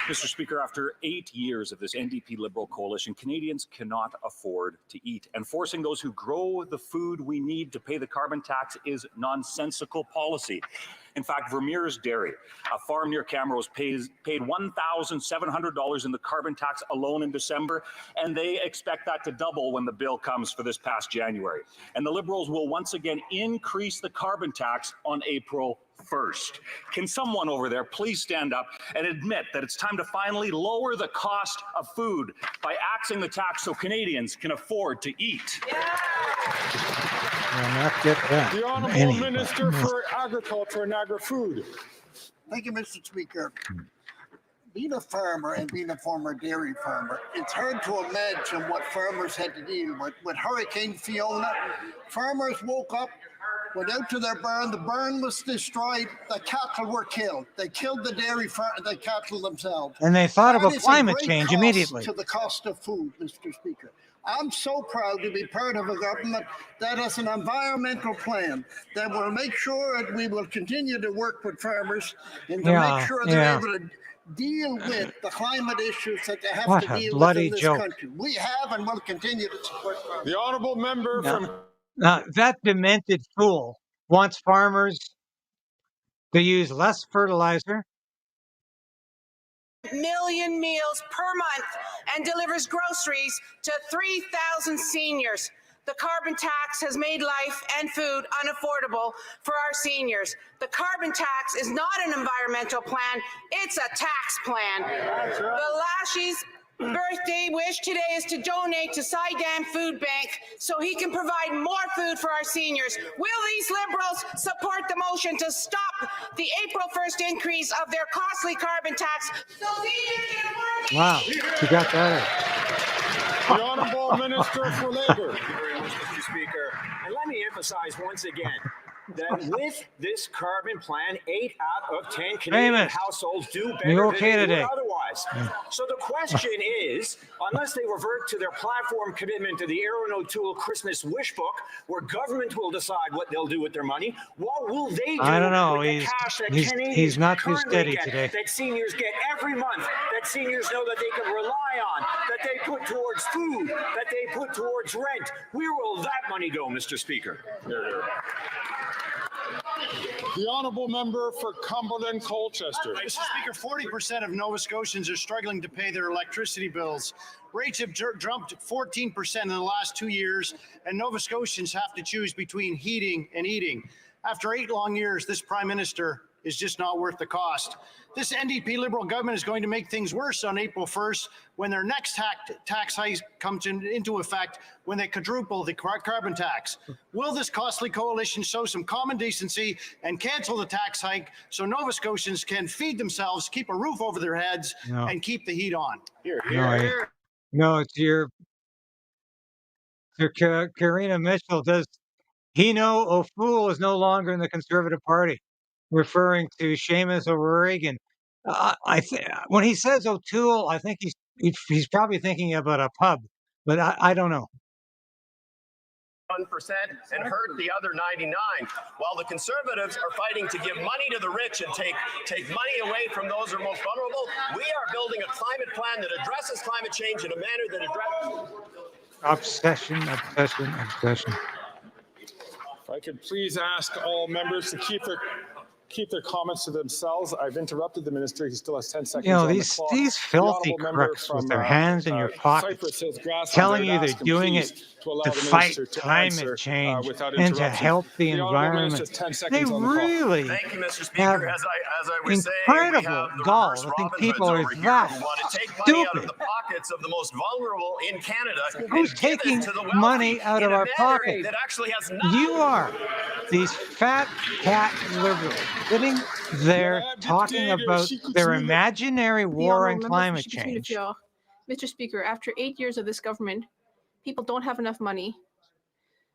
Mr. Speaker, after 8 years of this NDP Liberal coalition, Canadians cannot afford to eat. And forcing those who grow the food we need to pay the carbon tax is nonsensical policy. In fact, Vermeer's Dairy, a farm near Camrose, paid $1,700 in the carbon tax alone in December, and they expect that to double when the bill comes for this past January. And the Liberals will once again increase the carbon tax on April 1st. Can someone over there please stand up and admit that it's time to finally lower the cost of food by axing the tax so Canadians can afford to eat? Will not get that. The Honourable Anybody. Minister for Agriculture and Agri-Food. Thank you, Mr. Speaker. Being a farmer and being a former dairy farmer, it's hard to imagine what farmers had to deal with. With Hurricane Fiona, farmers woke up, went out to their barn, the barn was destroyed, the cattle were killed. They killed the the cattle themselves. And they thought That about is a climate great change cost immediately. to the cost of food, Mr. Speaker. I'm so proud to be part of a government that has an environmental plan that will make sure that we will continue to work with farmers and to make sure they're able to deal with the climate issues that they have What to a deal with bloody in this joke. country. We have and will continue to support farmers. The Honourable Member from... That demented fool wants farmers to use less fertilizer. Million meals per month and delivers groceries to 3,000 seniors. The carbon tax has made life and food unaffordable for our seniors. The carbon tax is not an environmental plan, it's a tax plan. The Lashies' birthday wish today is to donate to Sidam Food Bank so he can provide more food for our seniors. Will these Liberals support the motion to stop the April 1st increase of their costly carbon tax so seniors can afford? Wow, you got that. The Honourable Minister for Labour. Thank you very much, Mr. Speaker. And let me emphasize once again that with this carbon plan, 8 out of 10 Canadian households do better You're okay than they today. would otherwise. So the question is, unless they revert to their platform commitment to the Aaron O'Toole Christmas wish book, where government will decide what they'll do with their money, what will they do I don't know. with the cash that He's Canadians not too currently steady get, today. that seniors get every month, that seniors know that they can rely on, that they put towards food, that they put towards rent? Where will that money go, Mr. Speaker? The Honourable Member for Cumberland Colchester. Mr. Speaker, 40% of Nova Scotians are struggling to pay their electricity bills. Rates have jumped 14% in the last 2 years, and Nova Scotians have to choose between heating and eating. After 8 long years, this Prime Minister is just not worth the cost. This NDP Liberal government is going to make things worse on April 1st when their next tax hike comes into effect when they quadruple the carbon tax. Will this costly coalition show some common decency and cancel the tax hike so Nova Scotians can feed themselves, keep a roof over their heads, and keep the heat on? No, it's your Karina Mitchell. Does he know O'Fool is no longer in the Conservative Party? Referring to Seamus O'Regan. When he says O'Toole, I think he's probably thinking about a pub, but I don't know. 1% and hurt the other 99, while the Conservatives are fighting to give money to the rich and take money away from those who are most vulnerable. We are building a climate plan that addresses climate change in a manner that addresses... Obsession. If I could please ask all members to keep their comments to themselves. I've interrupted the minister. He still has 10 seconds on the clock. These filthy crooks with their hands in your pockets, telling you they're doing it to fight climate change and to help the environment. They really Thank you, Mr. Speaker. have as I was incredible saying, we have gall. the I think Robin people Hoods are over here that who want to take money out of stupid. the pockets of the most vulnerable in Canada. Who's and give it taking to the wealthy money out of in a our manner pockets? That actually has nothing You are. These fat cat liberals sitting there talking about their imaginary war on climate change. Mr. Speaker, after 8 years of this government, people don't have enough money.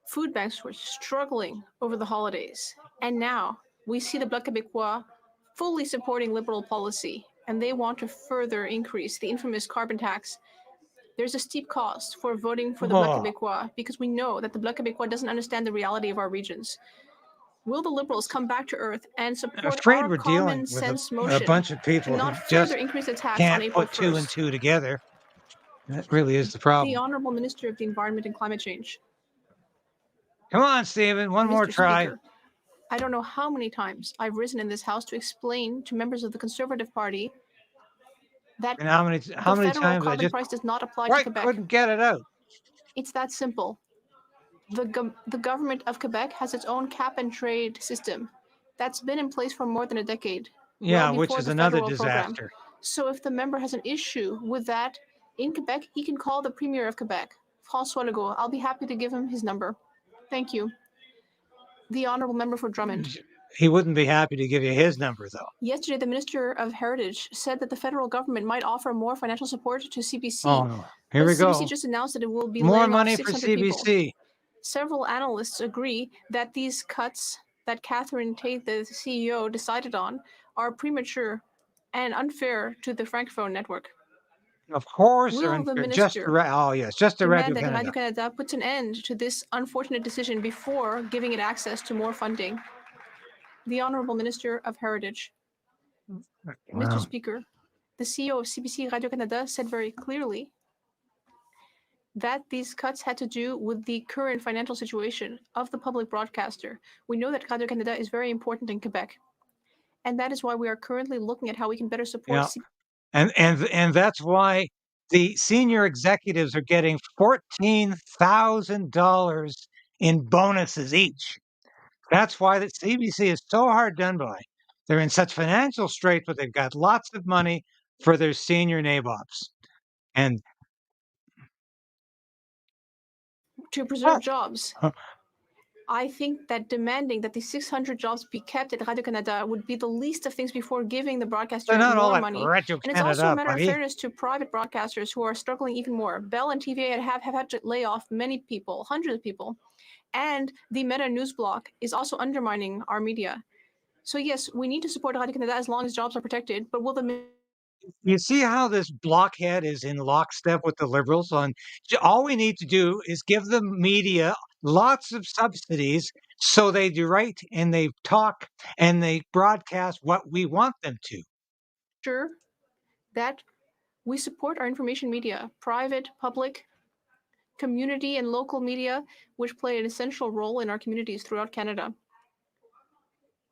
Food banks were struggling over the holidays. And now we see the Bloc Québécois fully supporting Liberal policy, and they want to further increase the infamous carbon tax. There's a steep cost for voting for the Bloc Québécois because we know that the Bloc Québécois doesn't understand the reality of our regions. Will the Liberals come back to earth and support Afraid our we're dealing common with sense a motion bunch of people to who not just further increase the tax on can't April put 2 and 1st? 2 together. That really is the The problem. Honourable Minister of the Environment and Climate Change. Come on, Stephen, one more Mr. try. Speaker, I don't know how many times I've risen in this House to explain to members of the Conservative Party that And how many the times federal I carbon just price does not apply to Quebec. couldn't get it out. It's that simple. The government of Quebec has its own cap and trade system that's been in place for more than a decade. Yeah, well which before is the another federal program. disaster. So if the member has an issue with that in Quebec, he can call the Premier of Quebec, François Legault. I'll be happy to give him his number. Thank you. The Honourable Member for Drummond. He wouldn't be happy to give you his number, though. Yesterday, the Minister of Heritage said that the federal government might offer more financial support to CBC. Oh, no. Here we go. CBC just announced that it will be More laying money off for 600 CBC. people. Several analysts agree that these cuts that Catherine Tate, the CEO, decided on are premature and unfair to the Francophone network. Of course, Will they're the unfair. minister Just the Radio demand that Canada. Radio Canada puts an end to this unfortunate decision before giving it access to more funding? The Honourable Minister of Heritage. Wow. Mr. Speaker, the CEO of CBC Radio Canada said very clearly that these cuts had to do with the current financial situation of the public broadcaster. We know that Radio Canada is very important in Quebec, and that is why we are currently looking at how we can better support Yeah. And that's why the senior executives are getting $14,000 in bonuses each. That's why the CBC is so hard done by. They're in such financial straits, but they've got lots of money for their senior nabobs. And to preserve jobs. I think that demanding that the 600 jobs be kept at Radio-Canada would be the least of things before giving the broadcaster they're not all more at money. And it's also a Radio-Canada, matter of buddy. fairness to private broadcasters who are struggling even more. Bell and TVA have had to lay off many people, hundreds of people. And the Meta News block is also undermining our media. So yes, we need to support Radio-Canada as long as jobs are protected, but will the You see how this blockhead is in lockstep with the Liberals on all we need to do is give the media lots of subsidies so they do right and they talk and they broadcast what we want them to. sure that we support our information media, private, public, community, and local media, which play an essential role in our communities throughout Canada.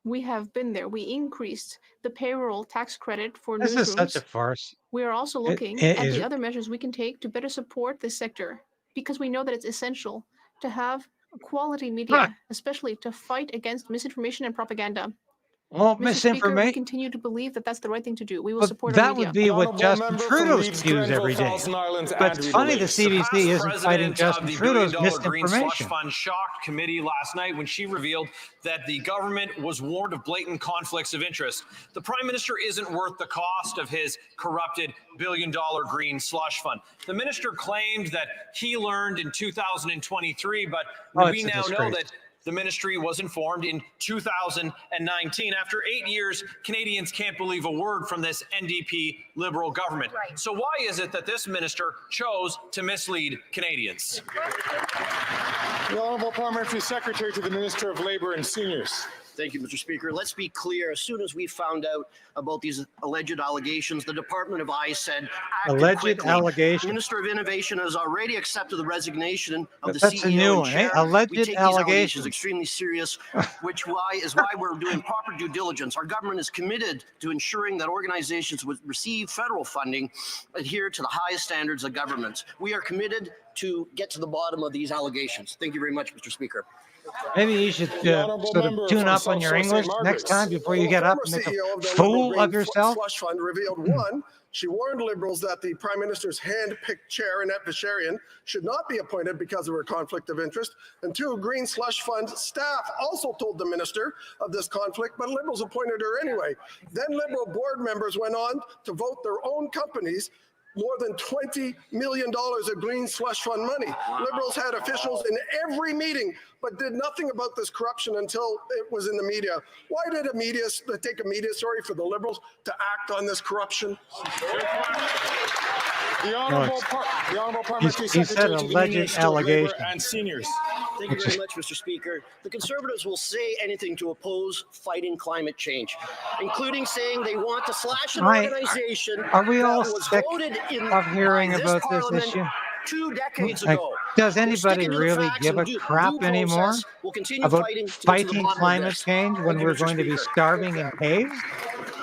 We have been there. We increased the payroll tax credit for This is such a newsrooms. farce. We are also It- looking it at is- the other measures we can take to better support this sector because we know that it's essential to have quality media, especially to fight against misinformation and propaganda. Well, Mr. Speaker, we misinformation. continue to believe that that's the right thing to do. We will Well, support our that media. would be what Justin Trudeau's cues every day. But it's funny the CBC isn't fighting Justin Trudeau's Green slush misinformation. fund shocked committee last night when she revealed that the government was warned of blatant conflicts of interest. The Prime Minister isn't worth the cost of his corrupted billion-dollar green slush fund. The minister claimed that he learned in 2023, but we now know that the ministry was informed in 2019. After 8 years, Canadians can't believe a word from this NDP Liberal government. So why is it that this minister chose to mislead Canadians? The Honourable Parliamentary Secretary to the Minister of Labour and Seniors. Thank you, Mr. Speaker. Let's be clear. As soon as we found out about these alleged allegations, the Department of I said acted Alleged quickly. allegations. The Minister of Innovation has already accepted the resignation of the That's a CEO new and one, eh? chair. Alleged we take these allegations. allegations extremely serious, which is why we're doing proper due diligence. Our government is committed to ensuring that organizations would receive federal funding adhere to the highest standards of government. We are committed to get to the bottom of these allegations. Thank you very much, Mr. Speaker. Maybe you should sort of tune up on your English next time before you get up and make a fool of yourself. Slush Fund revealed one, she warned Liberals that the Prime Minister's hand-picked chair, Annette Basharian, should not be appointed because of her conflict of interest. And two, Green Slush Fund staff also told the minister of this conflict, but Liberals appointed her anyway. Then Liberal board members went on to vote their own companies more than $20 million of Green Slush Fund money. Liberals had officials in every meeting, but did nothing about this corruption until it was in the media. Why did take a media story for the Liberals to act on this corruption? The Honourable Parliamentary He said Secretary to the alleged Minister of Labour allegations. and Seniors. Thank you very much, Mr. Speaker. The Conservatives will say anything to oppose fighting climate change, including saying they want to slash an organization Are we that all was sick voted in of hearing by about this Parliament issue? 2 decades Like, ago. does We're anybody sticking to the really facts give and a due crap anymore process. We'll continue about fighting to get to the fighting bottom of climate this. change when Thank you, we're Mr. going to be Speaker. starving in caves?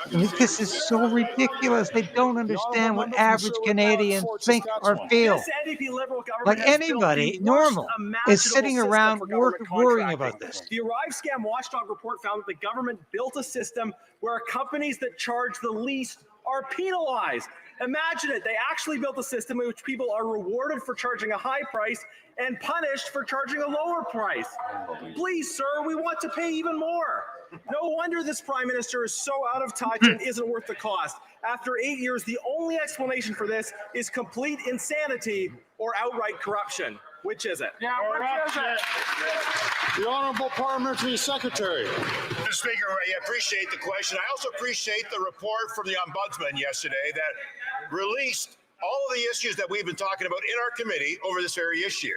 I mean, this is so ridiculous. They don't understand what average Canadians think or feel. This NDP Liberal government Like has built anybody the normal worst is imaginable sitting system around for government worrying contracting. about this. The Arrive Scam Watchdog report found that the government built a system where companies that charge the least are penalized. Imagine it. They actually built a system in which people are rewarded for charging a high price and punished for charging a lower price. Please, sir, we want to pay even more. No wonder this Prime Minister is so out of touch and isn't worth the cost. After 8 years, the only explanation for this is complete insanity or outright corruption. Which is it? The Honourable Parliamentary Secretary. Mr. Speaker, I appreciate the question. I also appreciate the report from the Ombudsman yesterday that released all of the issues that we've been talking about in our committee over this very issue.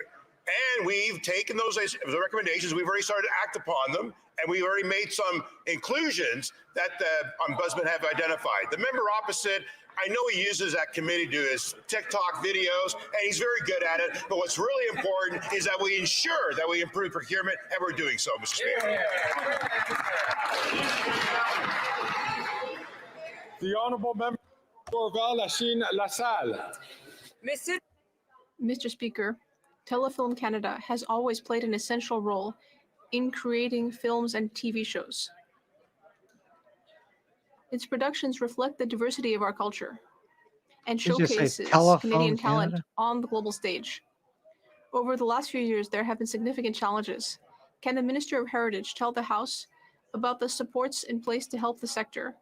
And we've taken those the recommendations, we've already started to act upon them, and we've already made some inclusions that the Ombudsman have identified. The member opposite, I know he uses that committee to do his TikTok videos, and he's very good at it. But what's really important is that we ensure that we improve procurement, and we're doing so, Mr. Speaker. The Honourable Member Dorval Lachine LaSalle. Mr. Speaker, Telefilm Canada has always played an essential role in creating films and TV shows. Its productions reflect the diversity of our culture and Did you say showcases Telephone Canadian talent Canada? on the global stage. Over the last few years, there have been significant challenges. Can the Minister of Heritage tell the House about the supports in place to help the sector,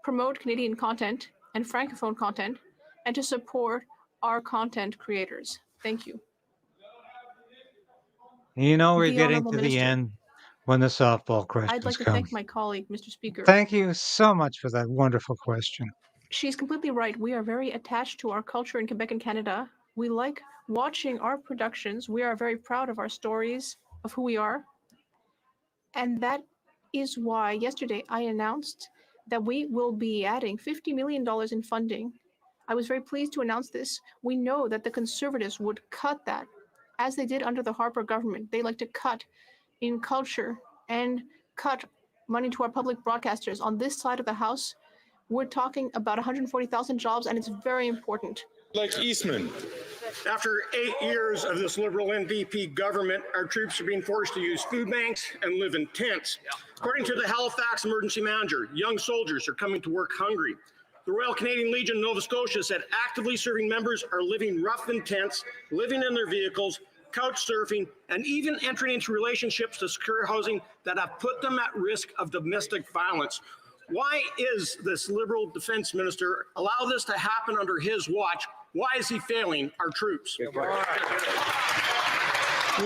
promote Canadian content and Francophone content, and to support our content creators? Thank you. You know, we're The getting Honourable to the Minister. end when the softball I'd questions like to come. thank my colleague, Mr. Speaker. Thank you so much for that wonderful question. She's completely right. We are very attached to our culture in Quebec and Canada. We like watching our productions. We are very proud of our stories, of who we are. And that is why yesterday I announced that we will be adding $50 million in funding. I was very pleased to announce this. We know that the Conservatives would cut that, as they did under the Harper government. They like to cut in culture and cut money to our public broadcasters. On this side of the House, we're talking about 140,000 jobs, and it's very important. Like Eastman. After 8 years of this Liberal NDP government, our troops are being forced to use food banks and live in tents. According to the Halifax emergency manager, young soldiers are coming to work hungry. The Royal Canadian Legion Nova Scotia said actively serving members are living rough in tents, living in their vehicles, couch surfing, and even entering into relationships to secure housing that have put them at risk of domestic violence. Why is this Liberal defense minister allow this to happen under his watch? Why is he failing our troops? The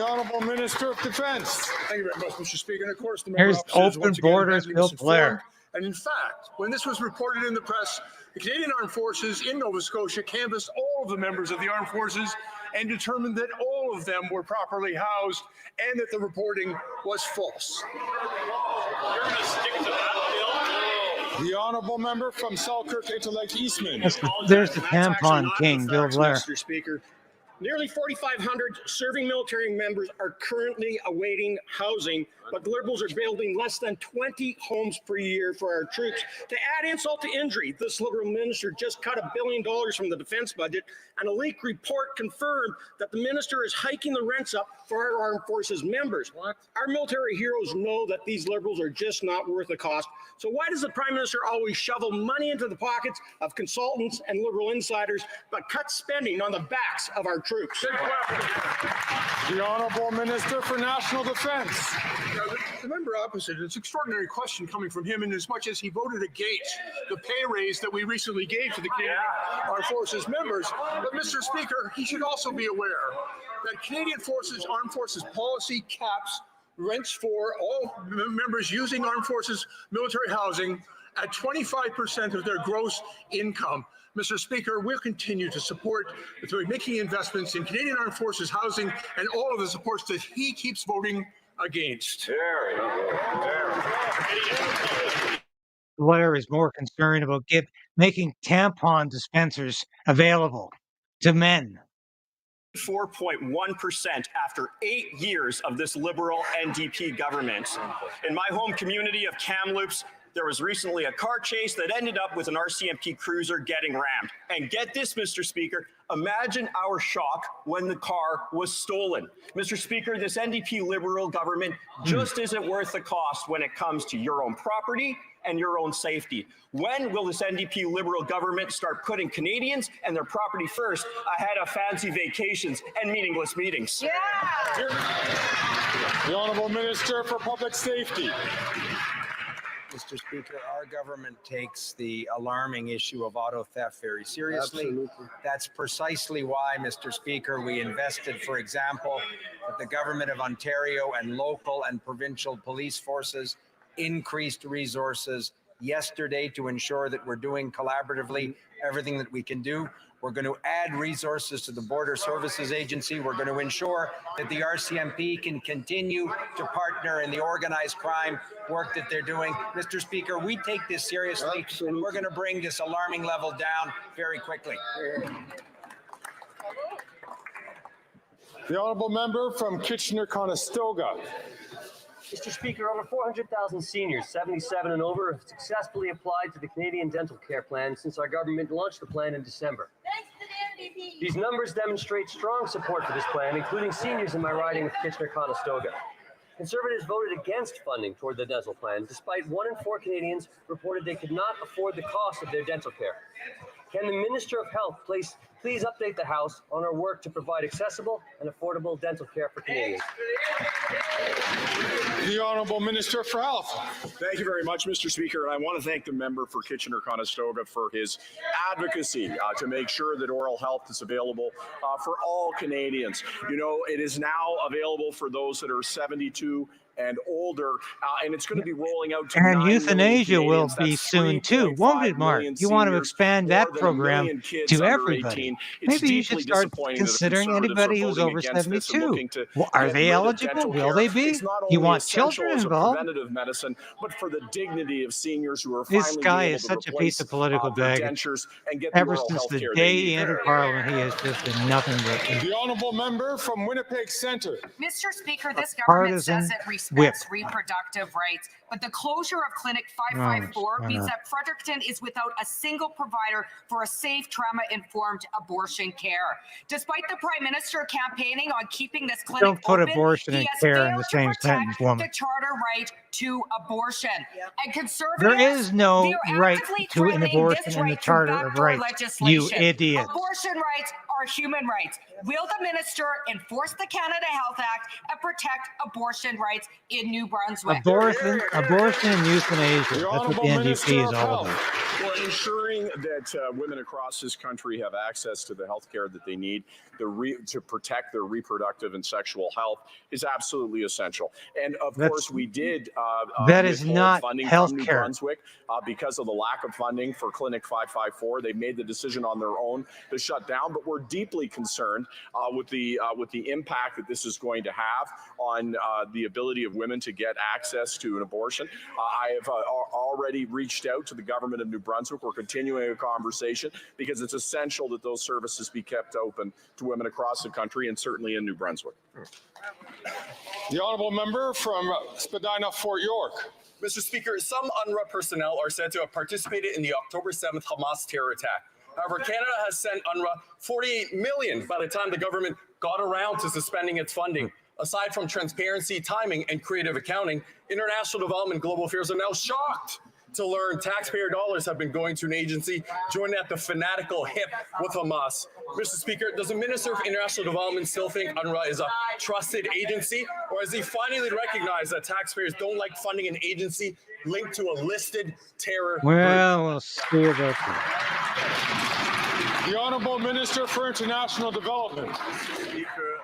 Honourable Minister of Defence. Thank you very much, Mr. Speaker. And of course, the member Here's opposite is open once again borders, badly Bill misinformed. Blair. And in fact, when this was reported in the press, the Canadian Armed Forces in Nova Scotia canvassed all of the members of the armed forces and determined that all of them were properly housed and that the reporting was false. You're going to stick to that, Bill? The Honourable Member from Selkirk Intellect Eastman. There's the That's actually tampon not king, the Bill facts, Blair. Mr. Speaker. Nearly 4,500 serving military members are currently awaiting housing, but the Liberals are building less than 20 homes per year for our troops. To add insult to injury, this Liberal minister just cut $1 billion from the defense budget, and a leaked report confirmed that the minister is hiking the rents up for our armed forces members. What? Our military heroes know that these Liberals are just not worth the cost. So why does the Prime Minister always shovel money into the pockets of consultants and Liberal insiders, but cut spending on the backs of our troops? The Honourable Minister for National Defence. The member opposite, it's an extraordinary question coming from him in as much as he voted against the pay raise that we recently gave to the Canadian Armed Forces members. But Mr. Speaker, he should also be aware that Canadian Armed Forces policy caps rents for all members using Armed Forces military housing at 25% of their gross income. Mr. Speaker, we'll continue to support through making investments in Canadian Armed Forces housing and all of the supports that he keeps voting against. Blair is more concerned about making tampon dispensers available to men. 4.1% after 8 years of this Liberal NDP government. In my home community of Kamloops, there was recently a car chase that ended up with an RCMP cruiser getting rammed. And get this, Mr. Speaker, imagine our shock when the car was stolen. Mr. Speaker, this NDP Liberal government just isn't worth the cost when it comes to your own property and your own safety. When will this NDP Liberal government start putting Canadians and their property first ahead of fancy vacations and meaningless meetings? Yeah. The Honourable Minister for Public Safety. Mr. Speaker, our government takes the alarming issue of auto theft very seriously. Absolutely. That's precisely why, Mr. Speaker, we invested, for example, with the Government of Ontario and local and provincial police forces increased resources yesterday to ensure that we're doing collaboratively everything that we can do. We're going to add resources to the Border Services Agency. We're going to ensure that the RCMP can continue to partner in the organized crime work that they're doing. Mr. Speaker, we take this seriously. Absolutely. We're going to bring this alarming level down very quickly. The Honourable Member from Kitchener-Conestoga. Mr. Speaker, over 400,000 seniors 77 and over have successfully applied to the Canadian Dental Care Plan since our government launched the plan in December. Thanks to the NDP. These numbers demonstrate strong support for this plan, including seniors in my riding of Kitchener-Conestoga. Conservatives voted against funding toward the dental plan, despite 1 in 4 Canadians reported they could not afford the cost of their dental care. Can the Minister of Health please update the House on our work to provide accessible and affordable dental care for Canadians? The Honourable Minister for Health. Thank you very much, Mr. Speaker. And I want to thank the member for Kitchener-Conestoga for his advocacy to make sure that oral health is available for all Canadians. You know, it is now available for those that are 72 and older, and it's going to be rolling out to And 9 euthanasia million will Canadians. be That's soon too, won't it, Mark? You want to expand that program to everybody. Maybe you should start considering anybody who's over 72. Well, are they eligible? Will they be? You want children involved? Preventative medicine, but for the dignity of seniors who are This finally guy able is to such a replace piece of political their baggage. dentures and get the Ever oral since health the care day they he need. entered Parliament, he has just been nothing but The Honourable Member from Winnipeg Centre. Mr. Speaker, this government partisan says it whip. respects reproductive rights, but the closure of Clinic 554 why means not? that Fredericton is without a single provider for a safe, trauma-informed abortion care. Despite the Prime Minister campaigning on keeping this clinic Don't put open, abortion he and has care in failed the to same protect sentence, woman. the charter right to abortion. And There conservatives, is no they're right actively to an threatening abortion this in the right Charter through of backdoor Rights, you legislation. idiot. Abortion rights are human rights. Will the minister enforce the Canada Health Act and protect abortion rights in New Brunswick? Abortion and euthanasia. The That's what Honourable the Minister NDP is of all Health. about. Well, ensuring that women across this country have access to the health care that they need to protect their reproductive and sexual health is absolutely essential. And of course, we did that is withhold not funding health from New care. Brunswick because of the lack of funding for Clinic 554. They made the decision on their own to shut down, but we're deeply concerned with the impact that this is going to have on the ability of women to get access to an abortion. I have already reached out to the government of New Brunswick. We're continuing a conversation because it's essential that those services be kept open to women across the country and certainly in New Brunswick. The Honourable Member from Spadina, Fort York. Mr. Speaker, some UNRWA personnel are said to have participated in the October 7th Hamas terror attack. However, Canada has sent UNRWA $48 million by the time the government got around to suspending its funding. Aside from transparency, timing, and creative accounting, International Development Global Affairs are now shocked to learn taxpayer dollars have been going to an agency joined at the fanatical hip with Hamas. Mr. Speaker, does the Minister of International Development still think UNRWA is a trusted agency, or has he finally recognized that taxpayers don't like funding an agency linked to a listed terror Well, group? we'll see about that. The Honourable Minister for International Development. Speaker,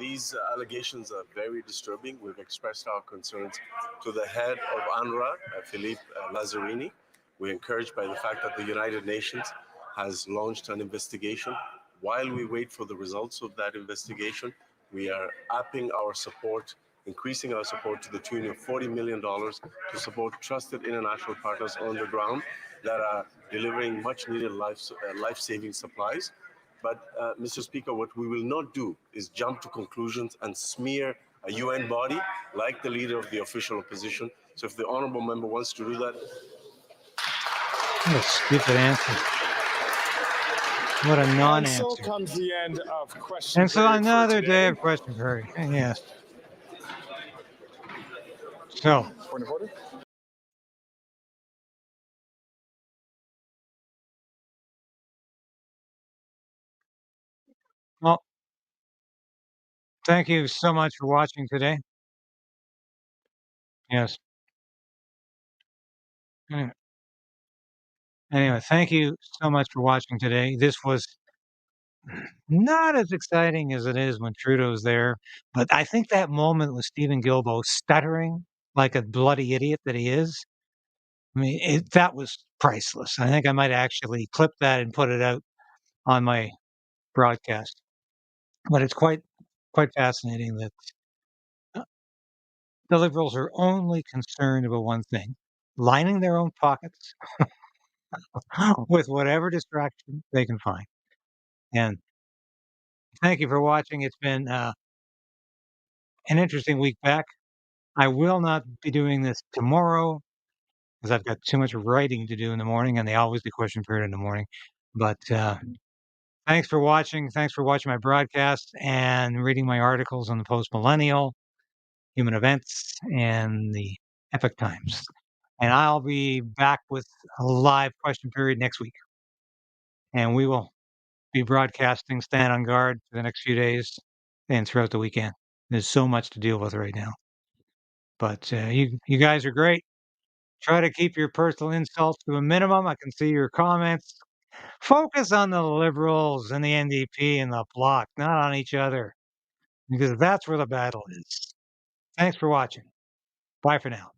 these allegations are very disturbing. We've expressed our concerns to the head of UNRWA, Philippe Lazzarini. We're encouraged by the fact that the United Nations has launched an investigation. While we wait for the results of that investigation, we are upping our support, increasing our support to the tune of $40 million to support trusted international partners on the ground that are delivering much needed life-saving supplies. But, Mr. Speaker, what we will not do is jump to conclusions and smear a UN body like the leader of the official opposition. So if the honourable member wants to do that. What a stupid answer. What a non-answer. And so comes the end of questions. And so period for another today. day of question period. Yes. So. Point of order. Well, thank you so much for watching today. Yes. Anyway, thank you so much for watching today. This was not as exciting as it is when Trudeau's there, but I think that moment with Stephen Guilbeault stuttering like a bloody idiot that he is, I mean, that was priceless. I think I might actually clip that and put it out on my broadcast. But it's quite fascinating that the Liberals are only concerned about one thing, lining their own pockets with whatever distraction they can find. And thank you for watching. It's been an interesting week back. I will not be doing this tomorrow because I've got too much writing to do in the morning, and they always do question period in the morning. But Thanks for watching. Thanks for watching my broadcast and reading my articles on the Post Millennial, Human Events, and the Epoch Times. And I'll be back with a live question period next week. And we will be broadcasting Stand on Guard for the next few days and throughout the weekend. There's so much to deal with right now. But you guys are great. Try to keep your personal insults to a minimum. I can see your comments. Focus on the Liberals and the NDP and the Bloc, not on each other, because that's where the battle is. Thanks for watching. Bye for now.